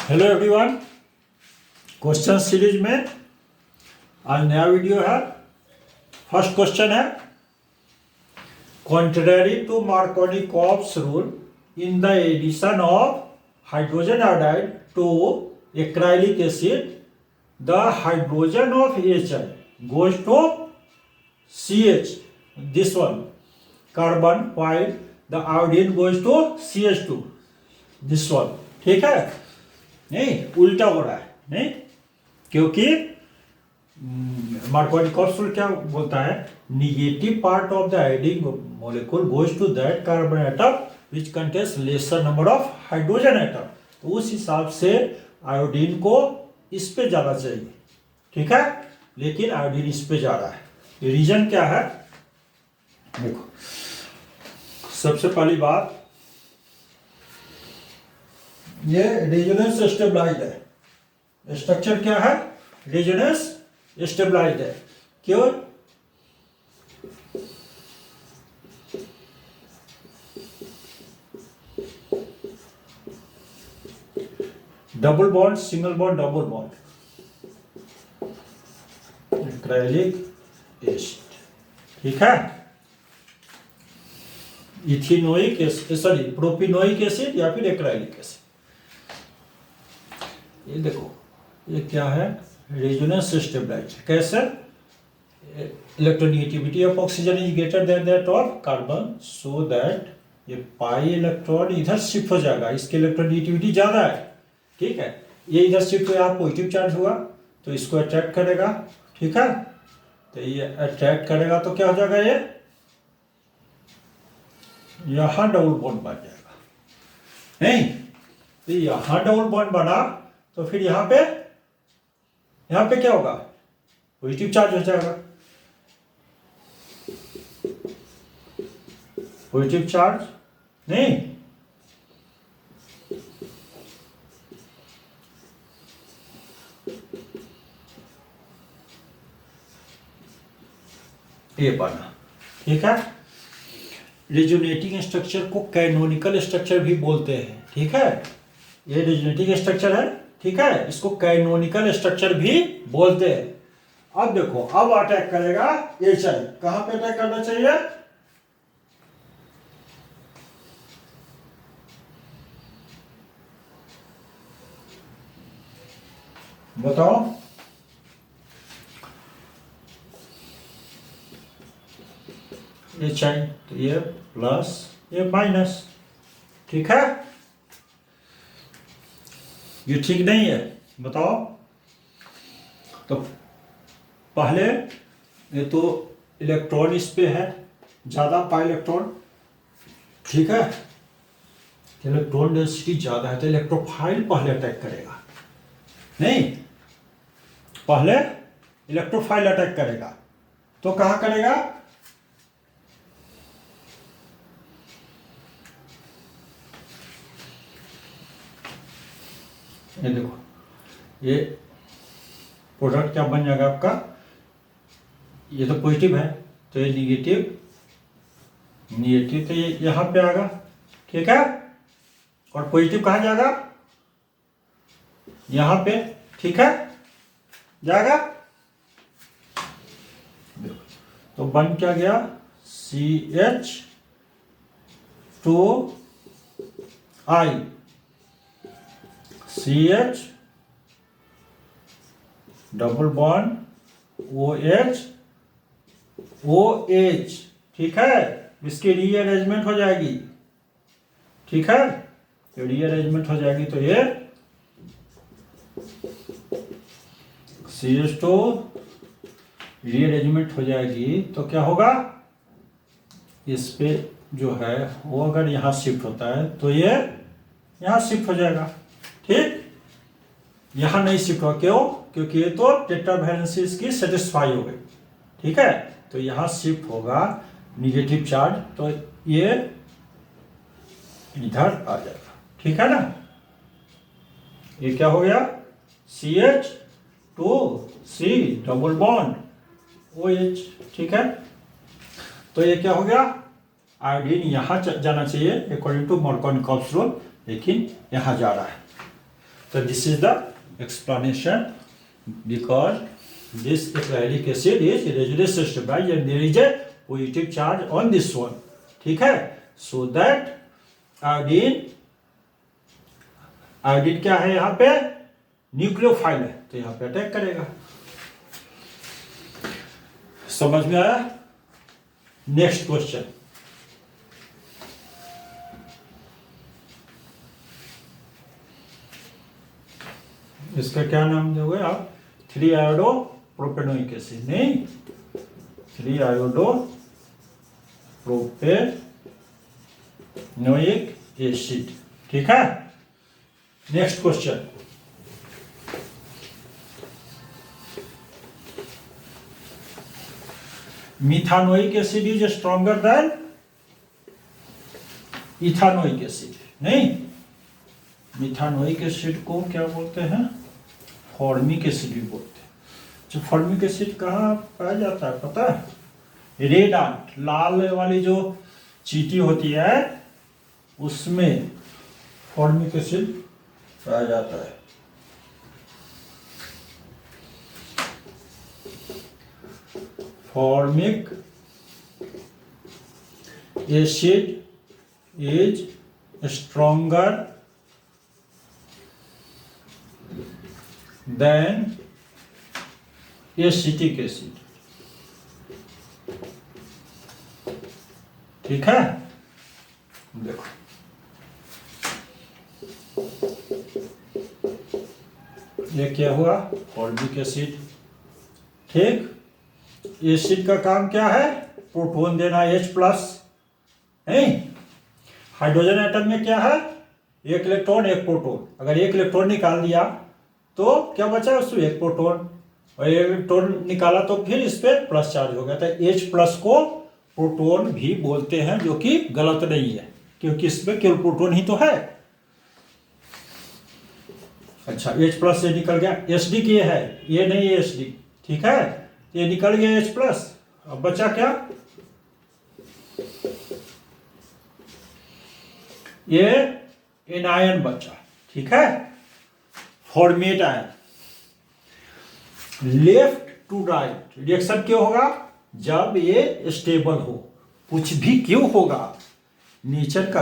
Hello everyone, question series में आज नया वीडियो है। फर्स्ट क्वेश्चन है, contrary to Markovnikov's rule in the addition of hydrogen iodide to acrylic acid the hydrogen of HI goes to CH, this one carbon, while the iodine goes to CH2, this one. ठीक है, नहीं उल्टा हो रहा है, नहीं, क्योंकि Markovnikov's rule क्या बोलता है, negative part of the iodine molecule goes to that carbon atom which contains lesser number of hydrogen atom. तो उस हिसाब से आयोडीन को इस पे जाना चाहिए, ठीक है, लेकिन आयोडीन इस पे जा रहा है। रीजन क्या है, देखो, सबसे पहली बात, ये रेजोनेंस स्टेबलाइज्ड है। स्ट्रक्चर क्या है, रेजोनेंस स्टेबलाइज्ड है। क्यों? Double bond, single bond, double bond, acrylic acid, ठीक है, इथिनोइक एसिड, सॉरी प्रोपिनोइक एसिड या फिर एक्राइलिक एसिड। ये देखो, ये क्या है, रेजोनेंस स्टेबलाइज्ड। कैसे? Electronegativity of oxygen is greater than that of carbon, so that ये पाई इलेक्ट्रॉन इधर शिफ्ट हो जाएगा, इसकी इलेक्ट्रोनेगेटिविटी ज्यादा है, ठीक है, ये इधर शिफ्ट हुआ, पॉजिटिव चार्ज हुआ तो इसको अट्रैक्ट करेगा, ठीक है, तो ये अट्रैक्ट करेगा तो क्या हो जाएगा, ये यहां डबल बॉन्ड बन जाएगा, नहीं, तो यहां डबल बॉन्ड बना तो फिर यहां पे क्या होगा, पॉजिटिव चार्ज हो जाएगा, पॉजिटिव चार्ज, नहीं, ये बना, ठीक है। रेजोनेटिंग स्ट्रक्चर को कैनोनिकल स्ट्रक्चर भी बोलते हैं, ठीक है, ये रेजोनेटिंग स्ट्रक्चर है, ठीक है, इसको कैनोनिकल स्ट्रक्चर भी बोलते हैं। अब देखो, अब अटैक करेगा HI, कहां पे अटैक करना चाहिए, बताओ, HI, तो ये प्लस, ये माइनस, ठीक है, ये ठीक नहीं है, बताओ। तो पहले ये तो इलेक्ट्रॉन इस पे है ज्यादा, पाई इलेक्ट्रॉन, ठीक है, इलेक्ट्रॉन डेंसिटी ज्यादा है तो इलेक्ट्रोफाइल पहले अटैक करेगा, नहीं, पहले इलेक्ट्रोफाइल अटैक करेगा, तो कहां करेगा, ये देखो, ये प्रोडक्ट क्या बन जाएगा आपका, ये तो पॉजिटिव है तो ये निगेटिव, निगेटिव तो ये यहां पे आएगा, ठीक है, और पॉजिटिव कहां जाएगा, यहां पे, ठीक है, जाएगा, तो बन क्या गया, CH2I, CH double bond OH, OH, ठीक है, इसकी रीअरेंजमेंट हो जाएगी, ठीक है, तो रीअरेंजमेंट हो जाएगी तो ये CH2 रीअरेंजमेंट हो जाएगी तो क्या होगा, इस पे जो है वो अगर यहां शिफ्ट होता है तो ये यहां शिफ्ट हो जाएगा, ठीक, यहां नहीं शिफ्ट हुआ, क्यों, क्योंकि ये तो टेट्रावैलेंसी इसकी सेटिस्फाई हो गई, ठीक है, तो यहां शिफ्ट होगा निगेटिव चार्ज, तो ये इधर आ जाएगा, ठीक है ना, ये क्या हो गया, CH2C डबल बॉन्ड OH, ठीक है, तो ये क्या हो गया, आयोडीन यहां जाना चाहिए अकॉर्डिंग टू मार्कोनिकॉफ्स रूल, लेकिन यहां जा रहा है, So this is the explanation, because this acrylic acid is reduced stabilized and there is a positive charge on this one. ठीक है, so that आयोडीन क्या है यहाँ पे, न्यूक्लियोफाइल है, तो यहाँ पे अटैक करेगा। समझ में आया? नेक्स्ट क्वेश्चन, इसका क्या नाम दोगे आप? 3 आयोडो प्रोपेनोइक एसिड, नहीं 3 आयोडो प्रोपेनोइक एसिड। ठीक है, next question, methanoic acid is stronger than ethanoic acid, नहीं मिथानोइक एसिड को क्या बोलते हैं? फॉर्मिक एसिड भी बोलते हैं। जो फॉर्मिक एसिड कहाँ पाया जाता है पता है? रेड आंट, लाल वाली जो चींटी होती है उसमें फॉर्मिक एसिड पाया जाता है। Formic acid is stronger then acetic acid. ठीक है, देखो ये क्या हुआ? Formic acid. ठीक, एसिड का काम क्या है? प्रोटॉन देना, H प्लस, नहीं हाइड्रोजन एटम में क्या है? एक इलेक्ट्रॉन एक प्रोटॉन। अगर एक इलेक्ट्रॉन निकाल दिया तो क्या बचा? उसमें एक प्रोटॉन, और एक इलेक्ट्रॉन निकाला तो फिर इस पर प्लस चार्ज हो गया। तो H प्लस को प्रोटॉन भी बोलते हैं, जो कि गलत नहीं है, क्योंकि इसमें केवल प्रोटॉन ही तो है। अच्छा, H प्लस से निकल गया, SD की है, ये नहीं है SD। ठीक है, ये निकल गया H प्लस। अब बचा क्या? ये एनायन बचा। ठीक है, formate ion. Left to right reaction क्यों होगा? जब ये स्टेबल हो। कुछ भी क्यों होगा? नेचर का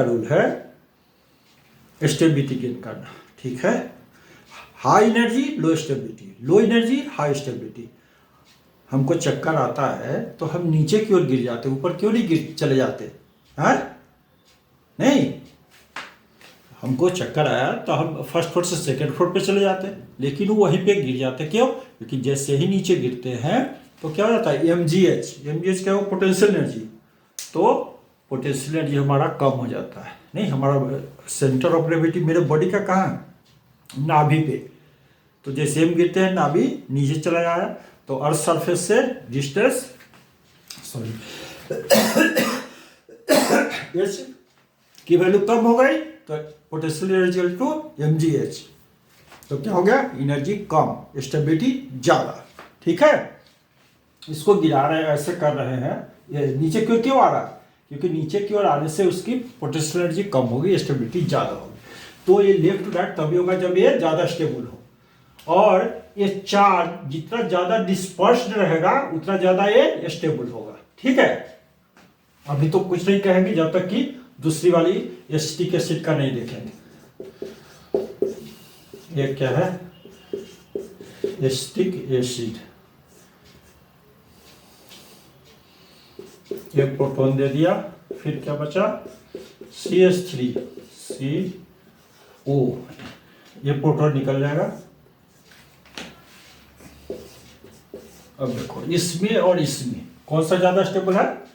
रूल है स्टेबिलिटी गेन करना। ठीक है, high energy low stability, low energy high stability. हमको चक्कर आता है तो हम नीचे की ओर गिर जाते, ऊपर क्यों नहीं गिर चले जाते हैं? नहीं, हमको चक्कर आया तो हम फर्स्ट फ्लोर से सेकंड फ्लोर पे चले जाते, लेकिन वो वहीं पे गिर जाते। क्यों? क्योंकि जैसे ही नीचे गिरते हैं तो क्या हो जाता है? mgh क्या हो? Potential energy. तो पोटेंशियल एनर्जी हमारा कम हो जाता है। नहीं, हमारा सेंटर ऑफ ग्रेविटी मेरे बॉडी का कहाँ है? नाभि पे। तो जैसे हम गिरते हैं नाभि नीचे चला जाए तो अर्थ सरफेस से डिस्टेंस एच की वैल्यू कम हो गई तो पोटेंशियल एनर्जी टू mgh, तो क्या हो गया? एनर्जी कम, स्टेबिलिटी ज्यादा। ठीक है, इसको गिरा रहे हैं, ऐसे कर रहे हैं। ये नीचे क्यों आ रहा है? क्योंकि नीचे की ओर आने से उसकी पोटेंशियल एनर्जी कम होगी, स्टेबिलिटी ज्यादा होगी। तो ये लेफ्ट टू राइट तभी होगा जब ये ज्यादा स्टेबल हो, और ये चार्ज जितना ज्यादा डिस्पर्स्ड रहेगा उतना ज्यादा ये स्टेबल होगा। ठीक है, अभी तो कुछ नहीं कहेंगे जब तक कि दूसरी वाली एसिटिक एसिड का नहीं देखेंगे। ये क्या है? Acetic acid. एक प्रोटॉन दे दिया, फिर क्या बचा? CH3CO। ये प्रोटॉन निकल जाएगा। अब देखो इसमें और इसमें कौन सा ज्यादा स्टेबल है?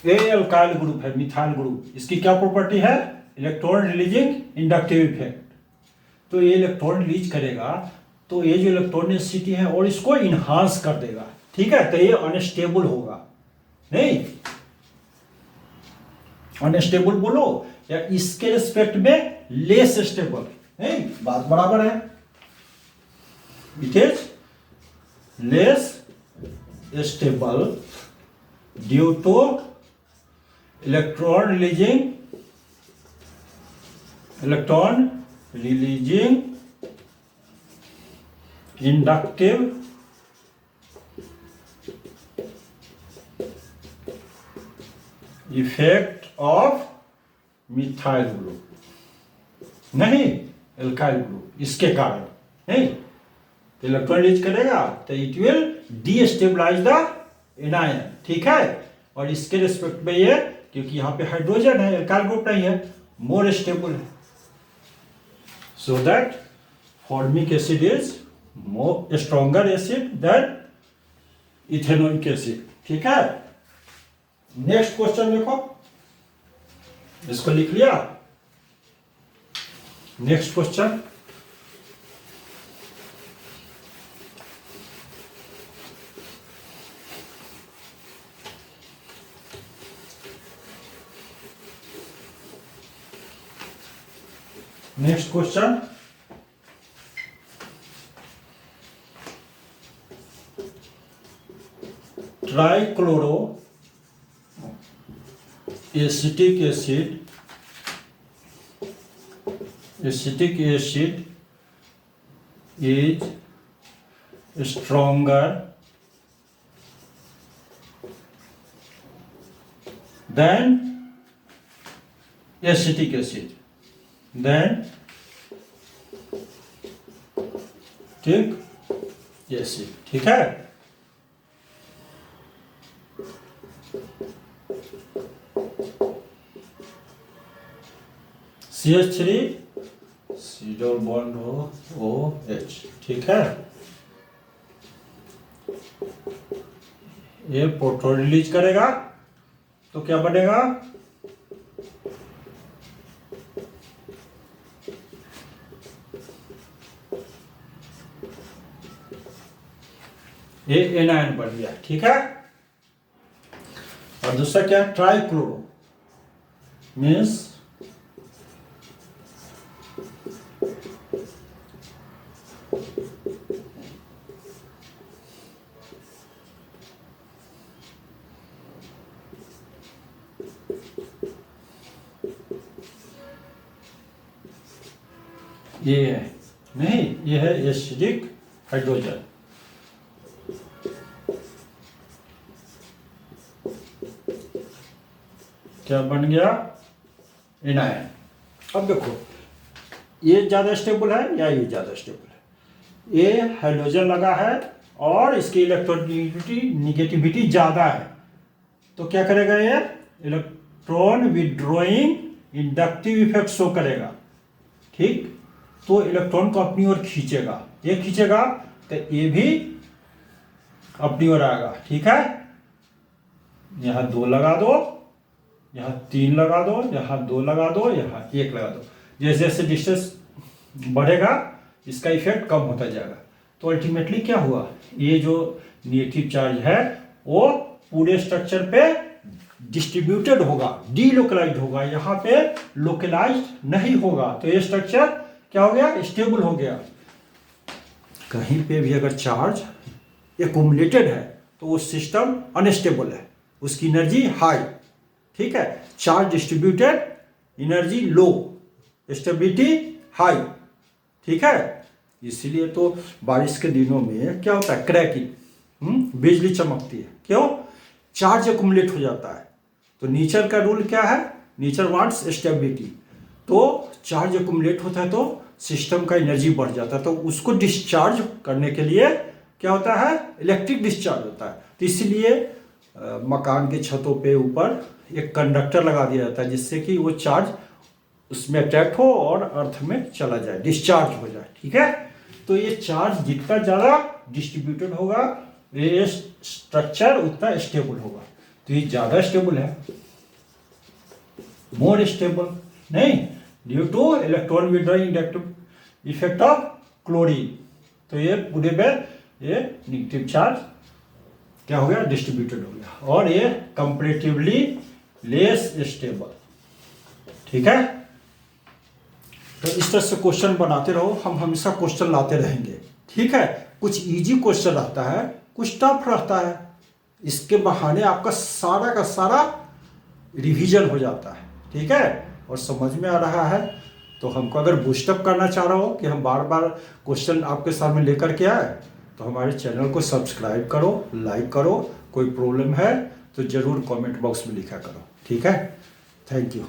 ये अल्काइल ग्रुप है, मिथाइल ग्रुप। इसकी क्या प्रॉपर्टी है? Electron releasing inductive effect. तो ये इलेक्ट्रॉन रिलीज करेगा तो ये जो इलेक्ट्रॉनिसिटी है और इसको इनहांस कर देगा। ठीक है, तो ये अनस्टेबल होगा। नहीं, अनस्टेबल बोलो या इसके रिस्पेक्ट में लेस स्टेबल, नहीं बात बराबर है। It is less stable due two electron releasing electron releasing inductive effect of methyl group, नहीं एल्काइल ग्रुप, इसके कारण नहीं इलेक्ट्रॉन रिलीज करेगा तो it will destabilise the anion, ठीक है। और इसके रिस्पेक्ट में ये, क्योंकि यहाँ पे हाइड्रोजन है, एल्काइल ग्रुप नहीं है, मोर स्टेबल है, so that formic acid is more stronger acid than ethanoic acid, ठीक है। नेक्स्ट क्वेश्चन देखो, इसको लिख लिया। Next question, next question, trichloro acetic acid is stronger than acetic acid, ठीक एसिड, ठीक है। CH3 C double bond OH, ठीक है। ये प्रोटॉन रिलीज करेगा तो क्या बनेगा, ये एनायन बन गया, ठीक है। और दूसरा क्या, ट्राइक्लोरो मीन्स ये है, नहीं ये है एसिडिक हाइड्रोजन, क्या बन गया, एनायन। अब देखो ये ज्यादा स्टेबल है या ये ज्यादा स्टेबल है, ये हाइड्रोजन लगा है और इसकी इलेक्ट्रोनिगेटिविटी ज्यादा है, तो क्या करेगा, ये electron withdrawing inductive effect show करेगा, ठीक। तो इलेक्ट्रॉन को अपनी ओर खींचेगा, ये खींचेगा तो ये भी अपनी ओर आएगा, ठीक है। यहां 2 लगा दो, यहां 3 लगा दो, यहां 2 लगा दो, यहां 1 लगा दो, जैसे जैसे डिस्टेंस बढ़ेगा इसका इफेक्ट कम होता जाएगा। तो अल्टीमेटली क्या हुआ, ये जो नेगेटिव चार्ज है वो पूरे स्ट्रक्चर पे डिस्ट्रीब्यूटेड होगा, डीलोकलाइज्ड होगा, यहाँ पे लोकलाइज्ड नहीं होगा, तो ये स्ट्रक्चर क्या हो गया, स्टेबल हो गया। कहीं पे भी अगर चार्ज एक्युमुलेटेड है तो वो सिस्टम अनस्टेबल है, उसकी एनर्जी हाई, ठीक है। Charge distributed, energy low, stability high, ठीक है। इसीलिए तो बारिश के दिनों में क्या होता है, क्रैकिंग, बिजली चमकती है, क्यों, चार्ज एक्युमुलेट हो जाता है। तो नेचर का रूल क्या है, नेचर वांट्स स्टेबिलिटी, तो चार्ज एक्युमुलेट होता है तो सिस्टम का एनर्जी बढ़ जाता है, तो उसको डिस्चार्ज करने के लिए क्या होता है, इलेक्ट्रिक डिस्चार्ज होता है। तो इसलिए मकान के छतों पे ऊपर एक कंडक्टर लगा दिया जाता है जिससे कि वो चार्ज उसमें अट्रैक्ट हो और अर्थ में चला जाए, डिस्चार्ज हो जाए, ठीक है। तो ये चार्ज जितना ज़्यादा डिस्ट्रीब्यूटेड होगा ये स्ट्रक्चर उतना स्टेबल होगा, तो ये ज़्यादा स्टेबल है, मोर स्टेबल, नहीं, due two electron withdrawing inductive effect of chlorine. तो ये पूरे में ये नेगेटिव चार्ज क्या हो गया, डिस्ट्रीब्यूटेड हो गया, और ये कंपैरेटिवली लेस स्टेबल, ठीक है। तो इस तरह से क्वेश्चन बनाते रहो, हम हमेशा क्वेश्चन लाते रहेंगे, ठीक है। कुछ इजी क्वेश्चन रहता है, कुछ टफ रहता है, इसके बहाने आपका सारा का सारा रिवीजन हो जाता है, ठीक है। और समझ में आ रहा है तो हमको अगर बूस्टअप करना चाह रहा हो कि हम बार बार क्वेश्चन आपके सामने लेकर के आए, तो हमारे चैनल को सब्सक्राइब करो, लाइक करो। कोई प्रॉब्लम है तो ज़रूर कमेंट बॉक्स में लिखा करो। ठीक है, थैंक यू।